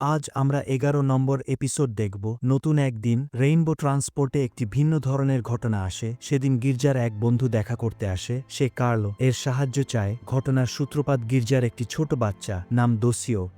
আজ আমরা ১১ নম্বর এপিসোড দেখব। নতুন একদিন রেইনবো ট্রান্সপোর্টে একটি ভিন্ন ধরনের ঘটনা আসে। সেদিন গির্জার এক বন্ধু দেখা করতে আসে। সে কার্লো এর সাহায্য চায়। ঘটনার সূত্রপাত গির্জার একটি ছোট বাচ্চা নাম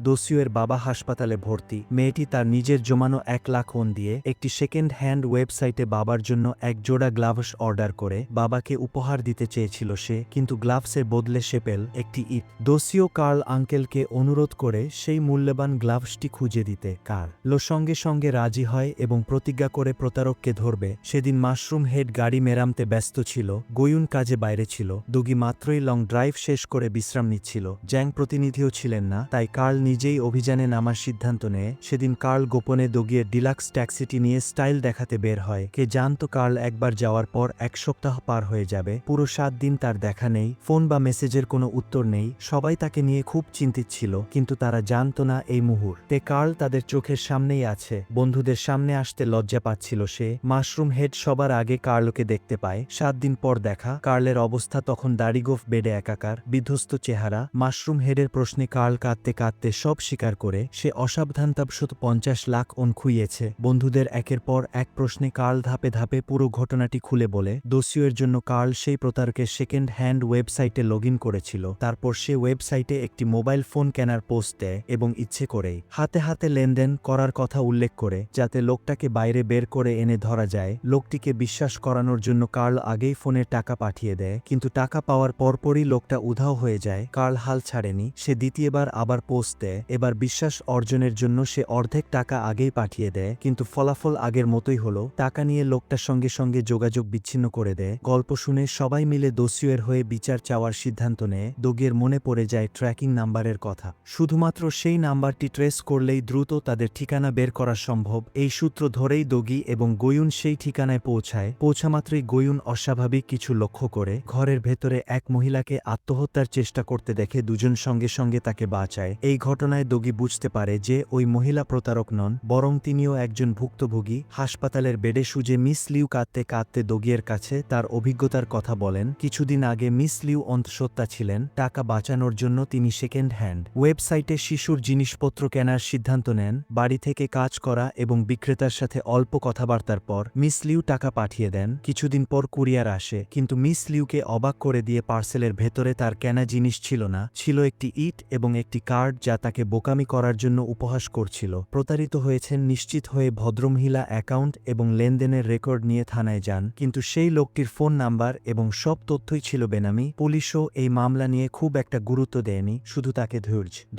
দোসিও এর বাবা হাসপাতালে ভর্তি। মেয়েটি তার নিজের জমানো ১,০০,০০০ দিয়ে একটি সেকেন্ড হ্যান্ড ওয়েবসাইটে বাবার জন্য এক জোড়া গ্লাভস অর্ডার করে বাবাকে উপহার দিতে চেয়েছিল সে, কিন্তু গ্লাভসের বদলে সে পেল একটি ইট। দোসিও কার্ল আঙ্কেলকে অনুরোধ করে সেই মূল্যবান গ্লাভসটি খুঁজে দিতে। কার্লো সঙ্গে সঙ্গে রাজি হয় এবং প্রতিজ্ঞা করে প্রতারককে ধরবে। সেদিন মাশরুম হেড গাড়ি মেরামতে ব্যস্ত ছিল, গোয়ুন কাজে বাইরে ছিল, দোগি মাত্রই লং ড্রাইভ শেষ করে বিশ্রাম নিচ্ছিল। জ্যাং প্রতিনিধিও ছিলেন না, তাই কার্ল নিজেই অভিযানে নামার সিদ্ধান্ত নেয়। সেদিন কার্ল গোপনে দোগিয়ের ডিলাক্স ট্যাক্সিটি নিয়ে স্টাইল দেখাতে বের হয়। কে জানতো কার্ল একবার যাওয়ার পর ১ সপ্তাহ পার হয়ে যাবে। পুরো ৭ দিন তার দেখা নেই, ফোন বা মেসেজের কোনো উত্তর নেই। সবাই তাকে নিয়ে খুব চিন্তিত ছিল, কিন্তু তারা জানত না এই মুহূর্তে কার্ল তাদের চোখের সামনেই আছে। বন্ধুদের সামনে আসতে লজ্জা পাচ্ছিল সে। মাশরুম হেড সবার আগে কার্লোকে দেখতে পায়। ৭ দিন পর দেখা। কার্লের অবস্থা তখন দাড়িগোঁফ বেডে একাকার, বিধ্বস্ত চেহারা। মাশরুম হেডের প্রশ্নে কার্ল কাঁদতে কাঁদতে সব স্বীকার করে সে অসাবধানতাবশত ৫০ লাখ ওন খুইয়েছে। বন্ধুদের একের পর এক প্রশ্নে কার্ল ধাপে ধাপে পুরো ঘটনাটি খুলে বলে। দোসিওর জন্য কার্ল সেই প্রতারকের সেকেন্ড হ্যান্ড ওয়েবসাইটে লগ ইন করেছিল। তারপর সে ওয়েবসাইটে একটি মোবাইল ফোন কেনার পোস্ট দেয় এবং ইচ্ছে করেই হাতে হাতে লেনদেন করার কথা উল্লেখ করে, যাতে লোকটাকে বাইরে বের করে এনে ধরা যায়। লোকটিকে বিশ্বাস করানোর জন্য কার্ল আগেই ফোনে টাকা পাঠিয়ে দেয়, কিন্তু টাকা পাওয়ার পরপরই লোকটা উধাও হয়ে যায়। কার্ল হাল ছাড়েনি, সে দ্বিতীয়বার আবার পোস্ট দেয়। এবার বিশ্বাস অর্জনের জন্য সে অর্ধেক টাকা আগেই পাঠিয়ে দেয়, কিন্তু ফলাফল আগের মতোই হলো। টাকা নিয়ে লোকটার সঙ্গে সঙ্গে যোগাযোগ বিচ্ছিন্ন করে দেয়। গল্প শুনে সবাই মিলে দোসিওর হয়ে বিচার চাওয়ার সিদ্ধান্ত নেয়। দোগির মনে পড়ে যায় ট্র্যাকিং নাম্বারের কথা। শুধুমাত্র সেই নাম্বারটি ট্রেস করলেই দ্রুত তাদের ঠিকানা বের করা সম্ভব। এই সূত্র ধরেই দোগি এবং গোয়ুন সেই ঠিকানায় পৌঁছায়। পৌঁছামাত্রই গোয়ুন অস্বাভাবিক কিছু লক্ষ্য করে। ঘরের ভেতরে এক মহিলাকে আত্মহত্যার চেষ্টা করতে দেখে দুজন সঙ্গে সঙ্গে তাকে বাঁচায়। এই ঘটনায় দোগি বুঝতে পারে যে ওই মহিলা প্রতারক নন, বরং তিনিও একজন ভুক্তভোগী। হাসপাতালের বেডে শুয়ে মিস লিউ কাঁদতে কাঁদতে দোগিয়ের কাছে তার অভিজ্ঞতার কথা বলেন। কিছুদিন আগে মিস লিউ অন্তঃসত্ত্বা ছিলেন। টাকা বাঁচানোর জন্য তিনি সেকেন্ড হ্যান্ড ওয়েবসাইটে শিশুর জিনিসপত্র কেনার সিদ্ধান্ত নেন। বাড়ি থেকে কাজ করা এবং বিক্রেতার সাথে অল্প কথাবার্তার পর মিস লিউ টাকা পাঠিয়ে দেন। কিছুদিন পর কুরিয়ার আসে, কিন্তু মিস লিউকে অবাক করে দিয়ে পার্সেলের ভেতরে তার কেনা জিনিস ছিল না, ছিল একটি ইট এবং একটি কার্ড যা তাকে বোকামি করার জন্য উপহাস করছিল। প্রতারিত হয়েছেন নিশ্চিত হয়ে ভদ্রমহিলা অ্যাকাউন্ট এবং লেনদেনের রেকর্ড নিয়ে থানায় যান, কিন্তু সেই লোকটির ফোন নাম্বার এবং সব তথ্যই ছিল বেনামি। পুলিশও এই মামলা নিয়ে খুব একটা গুরুত্ব দেয়নি, শুধু তাকে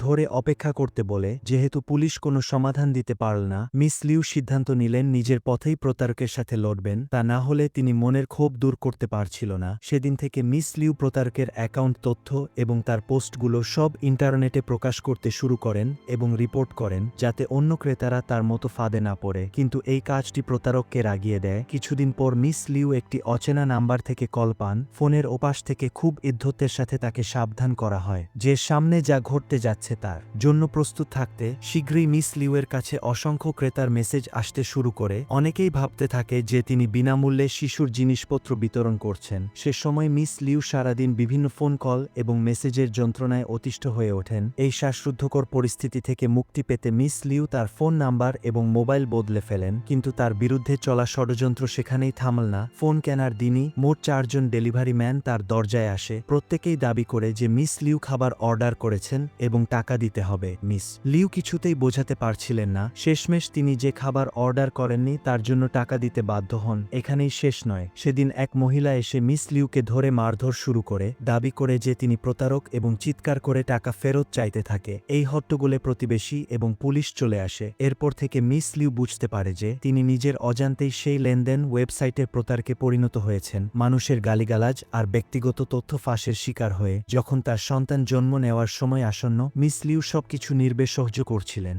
ধরে অপেক্ষা করতে বলে। যেহেতু পুলিশ কোনো সমাধান দিতে পারল না, মিস লিউ সিদ্ধান্ত নিলেন নিজের পথেই প্রতারকের সাথে লড়বেন, তা না হলে তিনি মনের ক্ষোভ দূর করতে পারছিল না। সেদিন থেকে মিস লিউ প্রতারকের অ্যাকাউন্ট তথ্য এবং তার পোস্টগুলো সব ইন্টারনেটে প্রকাশ করতে শুরু করেন এবং রিপোর্ট করেন, যাতে অন্য ক্রেতারা তার মতো ফাঁদে না পড়ে। কিন্তু এই কাজটি প্রতারককে রাগিয়ে দেয়। কিছুদিন পর মিস লিউ একটি অচেনা নাম্বার থেকে কল পান। ফোনের ওপাশ থেকে খুব ইদ্ধতের সাথে তাকে সাবধান করা হয় যে সামনে যা ঘটতে যাচ্ছে তার জন্য প্রস্তুত থাকতে। শীঘ্রই মিস লিউয়ের কাছে অসংখ্য ক্রেতার মেসেজ আসতে শুরু করে। অনেকেই ভাবতে থাকে যে তিনি বিনামূল্যে শিশুর জিনিসপত্র বিতরণ করছেন। সে সময় মিস লিউ সারাদিন বিভিন্ন ফোন কল এবং মেসেজের যন্ত্রণায় অতিষ্ঠ হয়ে ওঠেন। এই শ্বাসরুদ্ধকর পরিস্থিতি থেকে মুক্তি পেতে মিস লিউ তার ফোন নাম্বার এবং মোবাইল বদলে ফেলেন, কিন্তু তার বিরুদ্ধে চলা ষড়যন্ত্র সেখানেই থামল না। ফোন কেনার দিনই মোট ৪ জন ডেলিভারি ম্যান তার দরজায় আসে। প্রত্যেকেই দাবি করে যে মিস লিউ খাবার অর্ডার করেছেন এবং টাকা দিতে হবে। মিস লিউ কিছুতেই বোঝাতে পারছিলেন না। শেষমেশ তিনি যে খাবার অর্ডার করেননি তার জন্য টাকা দিতে বাধ্য হন। এখানেই শেষ নয়। সেদিন এক মহিলা এসে মিস লিউকে ধরে মারধর শুরু করে, দাবি করে যে তিনি প্রতারক এবং চিৎকার করে টাকা ফেরত চাইতে থাকে। এই হট্টগোলে প্রতিবেশী এবং পুলিশ চলে আসে। এরপর থেকে মিস লিউ বুঝতে পারে যে তিনি নিজের অজান্তেই সেই লেনদেন ওয়েবসাইটের প্রতারকে পরিণত হয়েছেন, মানুষের গালিগালাজ আর ব্যক্তিগত তথ্য ফাঁসের শিকার হয়ে। যখন তার সন্তান জন্ম নেওয়ার সময় আসন্ন, মিস লিউ সবকিছু নির্বে সহ্য করছিলেন,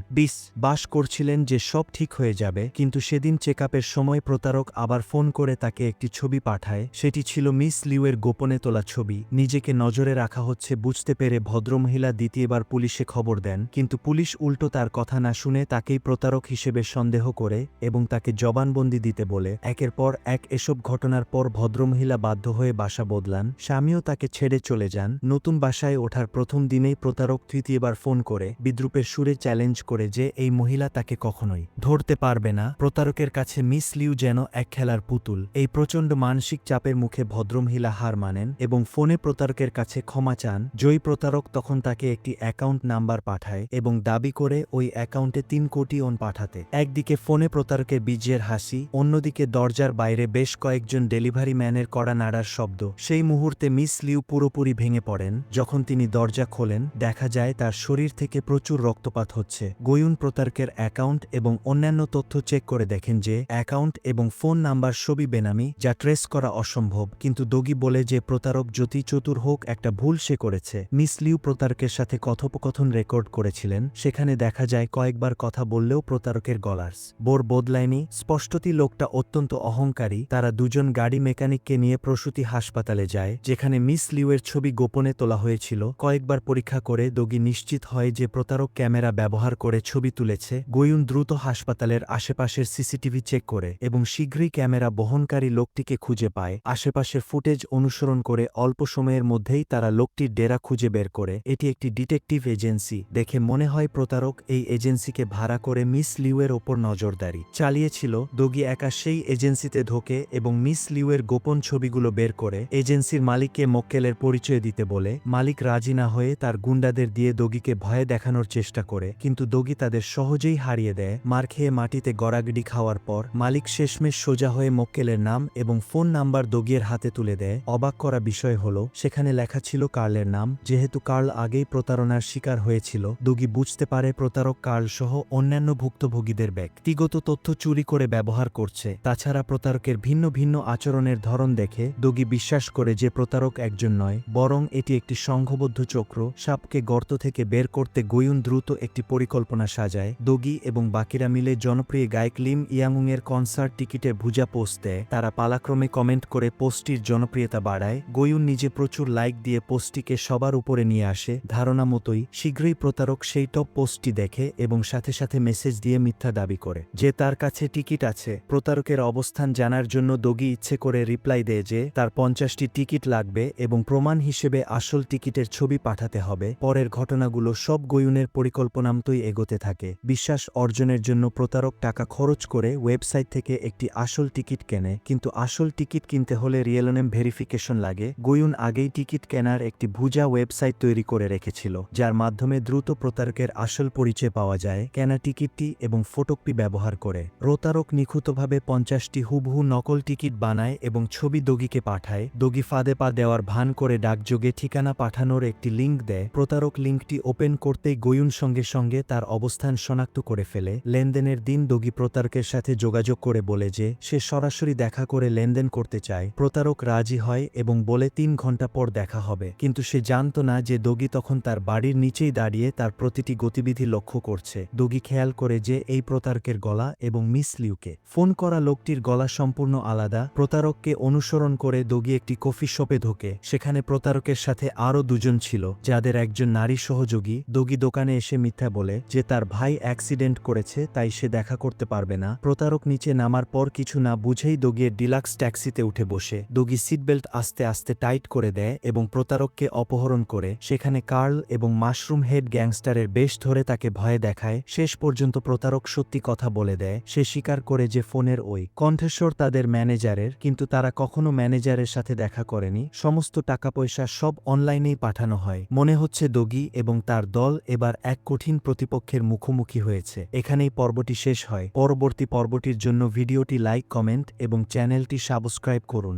বাস করছিলেন যে সব ঠিক হয়ে যাবে। কিন্তু সেদিন চেকআপের সময় প্রতারক আবার ফোন করে তাকে একটি ছবি পাঠায়। সেটি ছিল মিস লিউয়ের গোপনে তোলা ছবি। নিজেকে নজরে রাখা হচ্ছে বুঝতে পেরে ভদ্রমহিলা দ্বিতীয়বার পুলিশে খবর দেন, কিন্তু পুলিশ উল্টো তার কথা না শুনে তাকেই প্রতারক হিসেবে সন্দেহ করে এবং তাকে জবানবন্দি দিতে বলে। একের পর এক এসব ঘটনার পর ভদ্রমহিলা বাধ্য হয়ে বাসা বদলান। স্বামীও তাকে ছেড়ে চলে যান। নতুন বাসায় ওঠার প্রথম দিনেই প্রতারক তৃতীয়বার ফোন করে বিদ্রূপের সুরে চ্যালেঞ্জ চ্যালেঞ্জ করে যে এই মহিলা তাকে কখনোই ধরতে পারবে না। প্রতারকের কাছে মিস লিউ যেন এক খেলার পুতুল। এই প্রচণ্ড মানসিক চাপের মুখে ভদ্রমহিলা হার মানেন এবং ফোনে প্রতারকের কাছে ক্ষমা চান। জয়ী প্রতারক তখন তাকে একটি অ্যাকাউন্ট নাম্বার পাঠায় এবং দাবি করে ওই অ্যাকাউন্টে ৩ কোটি ওন পাঠাতে। একদিকে ফোনে প্রতারকের বিজয়ের হাসি, অন্যদিকে দরজার বাইরে বেশ কয়েকজন ডেলিভারি ম্যানের কড়া নাড়ার শব্দ। সেই মুহূর্তে মিস লিউ পুরোপুরি ভেঙে পড়েন। যখন তিনি দরজা খোলেন, দেখা যায় তার শরীর থেকে প্রচুর রক্তপাত হচ্ছে। গোয়ুন প্রতারকের অ্যাকাউন্ট এবং অন্যান্য তথ্য চেক করে দেখেন যে অ্যাকাউন্ট এবং ফোন নাম্বার সবই বেনামি, যা ট্রেস করা অসম্ভব। কিন্তু দোগি বলে যে প্রতারক যতই চতুর হোক, একটা ভুল সে করেছে। মিস লিউ প্রতারকের সাথে কথোপকথন রেকর্ড করেছিলেন। সেখানে দেখা যায় কয়েকবার কথা বললেও প্রতারকের গলার বোর বদলায়নি। স্পষ্টতই লোকটা অত্যন্ত অহংকারী। তারা দুজন গাড়ি মেকানিককে নিয়ে প্রসূতি হাসপাতালে যায়, যেখানে মিস লিউয়ের ছবি গোপনে তোলা হয়েছিল। কয়েকবার পরীক্ষা করে দোগি নিশ্চিত হয় যে প্রতারক ক্যামেরা ব্যবহার করে ছবি তুলেছে। গোয়ুন দ্রুত হাসপাতালের আশেপাশের সিসিটিভি চেক করে এবং শীঘ্রই ক্যামেরা বহনকারী লোকটিকে খুঁজে পায়। আশেপাশের ফুটেজ অনুসরণ করে অল্প সময়ের মধ্যেই তারা লোকটির ডেরা খুঁজে বের করে। এটি একটি ডিটেকটিভ এজেন্সি। দেখে মনে হয় প্রতারক এই এজেন্সিকে ভাড়া করে মিস লিউয়ের ওপর নজরদারি চালিয়েছিল। দোগি একা সেই এজেন্সিতে ঢোকে এবং মিস লিউয়ের গোপন ছবিগুলো বের করে এজেন্সির মালিককে মক্কেলের পরিচয় দিতে বলে। মালিক রাজি না হয়ে তার গুন্ডাদের দিয়ে দোগিকে ভয়ে দেখানোর চেষ্টা করে, কিন্তু দোগি তাদের সহজেই হারিয়ে দেয়। মার খেয়ে মাটিতে গড়াগড়ি খাওয়ার পর মালিক শেষমেশ সোজা হয়ে মক্কেলের নাম এবং ফোন নাম্বার দোগিয়ের হাতে তুলে দেয়। অবাক করা বিষয় হলো, সেখানে লেখা ছিল কার্লের নাম। যেহেতু কার্ল আগেই প্রতারণার শিকার হয়েছিল, দোগি বুঝতে পারে প্রতারক কার্ল সহ অন্যান্য ভুক্তভোগীদের ব্যক্তিগত তথ্য চুরি করে ব্যবহার করছে। তাছাড়া প্রতারকের ভিন্ন ভিন্ন আচরণের ধরন দেখে দোগি বিশ্বাস করে যে প্রতারক একজন নয়, বরং এটি একটি সংঘবদ্ধ চক্র। সাপকে গর্ত থেকে বের করতে গোয়ুন দ্রুত একটি পরিকল্পনা সাজায়। দোগি এবং বাকিরা মিলে জনপ্রিয় গায়ক লিম ইয়াংউংয়ের কনসার্ট টিকিটে ভুজা পোস্ট দেয়। তারা পালাক্রমে কমেন্ট করে পোস্টটির জনপ্রিয়তা বাড়ায়। গোয়ুন নিজে প্রচুর লাইক দিয়ে পোস্টটিকে সবার উপরে নিয়ে আসে। ধারণা মতোই শীঘ্রই প্রতারক সেই টপ পোস্টটি দেখে এবং সাথে সাথে মেসেজ দিয়ে মিথ্যা দাবি করে যে তার কাছে টিকিট আছে। প্রতারকের অবস্থান জানার জন্য দোগি ইচ্ছে করে রিপ্লাই দেয় যে তার 50টি টিকিট লাগবে এবং প্রমাণ হিসেবে আসল টিকিটের ছবি পাঠাতে হবে। পরের ঘটনাগুলো সব গোয়ুনের পরিকল্পনামতোই এগোতে থাকে। বিশ্বাস অর্জনের জন্য প্রতারক টাকা খরচ করে ওয়েবসাইট থেকে একটি আসল টিকিট কেনে, কিন্তু আসল টিকিট কিনতে হলে রিয়েলনেম ভেরিফিকেশন লাগে। গোয়ুন আগেই টিকিট কেনার একটি ভুজা ওয়েবসাইট তৈরি করে রেখেছিল, যার মাধ্যমে দ্রুত প্রতারকের আসল পরিচয় পাওয়া যায়। কেনা টিকিটটি এবং ফটোকপি ব্যবহার করে প্রতারক নিখুঁতভাবে 50টি হুবহু নকল টিকিট বানায় এবং ছবি দোগিকে পাঠায়। দোগি ফাঁদে পা দেওয়ার ভান করে ডাকযোগে ঠিকানা পাঠানোর একটি লিঙ্ক দেয়। প্রতারক লিঙ্কটি ওপেন করতেই গোয়ুন সঙ্গে সঙ্গে তার অবস্থান শনাক্ত করে ফেলে। লেনদেনের দিন দোগি প্রতারকের সাথে যোগাযোগ করে বলে যে সে সরাসরি দেখা করে লেনদেন করতে চায়। প্রতারক রাজি হয় এবং বলে 3 ঘন্টা পর দেখা হবে, কিন্তু সে জানত না যে দোগি তখন তার বাড়ির নিচেই দাঁড়িয়ে তার প্রতিটি গতিবিধি লক্ষ্য করছে। দোগি খেয়াল করে যে এই প্রতারকের গলা এবং মিস লিউকে ফোন করা লোকটির গলা সম্পূর্ণ আলাদা। প্রতারককে অনুসরণ করে দোগি একটি কফি শপে ঢোকে। সেখানে প্রতারকের সাথে আরও 2 জন ছিল, যাদের একজন নারী সহযোগী। দোগি দোকানে এসে মিথ্যা বলে যে তার ভাই অ্যাক্সিডেন্ট করেছে, তাই সে দেখা করতে পারবে না। প্রতারক নিচে নামার পর কিছু না বুঝেই দোগির ডিলাক্স ট্যাক্সিতে উঠে বসে। দোগি সিটবেল্ট আস্তে আস্তে টাইট করে দেয় এবং প্রতারককে অপহরণ করে সেখানে কার্ল এবং মাশরুম হেড গ্যাংস্টারের বেশ ধরে তাকে ভয় দেখায়। শেষ পর্যন্ত প্রতারক সত্যি কথা বলে দেয়। সে স্বীকার করে যে ফোনের ওই কণ্ঠস্বর তাদের ম্যানেজারের, কিন্তু তারা কখনো ম্যানেজারের সাথে দেখা করেনি। সমস্ত টাকা পয়সা সব অনলাইনেই পাঠানো হয়। মনে হচ্ছে দোগি এবং তার দল এবার এক কঠিন প্রতিপক্ষের মুখোমুখি হয়েছে। এখানেই পর্বটি শেষ হয়। পরবর্তী পর্বটির জন্য ভিডিওটি লাইক, কমেন্ট এবং চ্যানেলটি সাবস্ক্রাইব করুন।